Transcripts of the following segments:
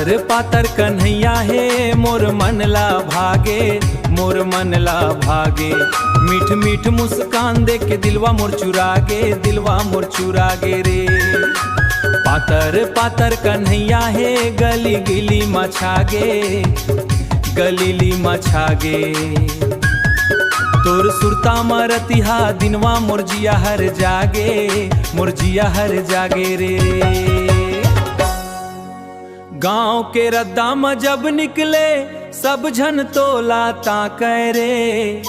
पातर पातर कन्हैया हे मोर मन ला भागे, मोर मन ला भागे। मीठ मीठ मुस्कान देख के दिलवा मोर चुरागे, दिलवा मोर चुरागे रे। पातर पातर कन्हैया हे गली गिली मछागे, गलीली मछागे। तोर सुरता मरतिहा दिनवा मोर जिया हर जागे, मोर जिया हर जागे रे। गाँव के रद्दा में जब निकले सब झन तोला ताकै रे।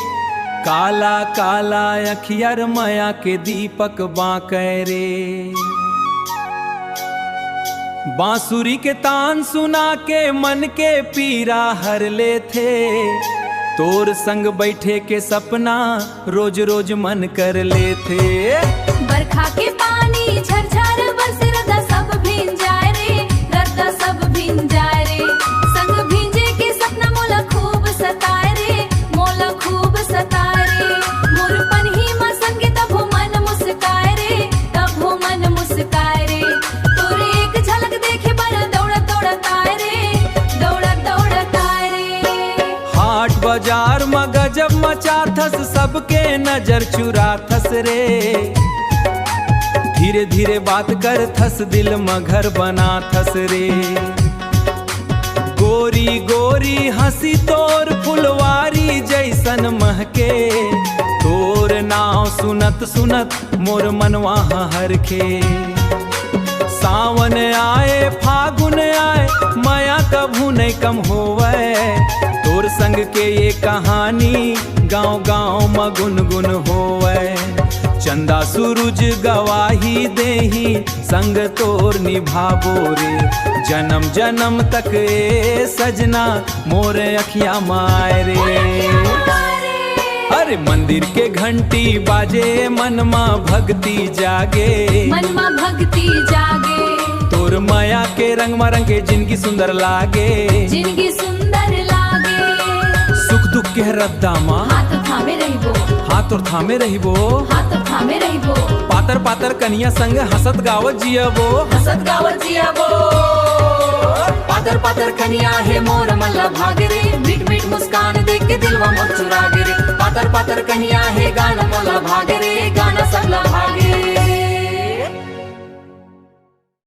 काला काला अखियर माया के दीपक बांकै रे। बांसुरी के तान सुना के मन के पीरा हर ले थे। तोर संग बैठे के सपना रोज रोज मन कर ले थे। बरखा के पानी झरझर बरसे रद्दा सब भींज जाए रे, रद्दा सब भींज जाए रे। संग भींजे के सपना मोला खूब सताए रे, मोला खूब सताए रे। मोर पनही मा संगे तब मन मुस्काए रे, तब मन मुस्काए रे। तोरे एक झलक देखे बर दौड़त दौड़त आए रे, दौड़त दौड़त आए रे। हाट बाजार में गजब मचा थस सबके नजर चुरा थस रे। धीरे धीरे बात कर थस दिल में घर बना थस रे। गोरी गोरी हंसी तोर फुलवारी जैसन महके। तोर नाव सुनत सुनत मोर मनवा हरखे। सावन आए फागुन आए माया कभू नहीं कम होवे। तोर संग के ये कहानी गांव गांव में गुनगुन होवे। चंदा सूरज गवाही देही संग तोर निभाबो रे। जन्म जन्म तक ए सजना मोर अखिया माए रे। अरे मंदिर के घंटी बाजे मनमा भक्ति जागे, मनमा भक्ति जागे। तोर माया के रंग में रंगे जिंदगी सुंदर लागे, जिंदगी सुंदर लागे। सुख दुख के रद्दा माँ हाथ थामे रहिबो, हाथ और थामे रहिबो, हाथ थामे रहिबो। पातर पातर कनिया संग हसत गावत जियबो, हसत गावत जियबो। पातर पातर कनिया हे मोर मल्ला भागे रे। मीठ मीठ मुस्कान देख के दिलवा मोर चुरागे रे। पातर पातर कनिया हे गाना मोला भागे रे, गाना सबला भागे।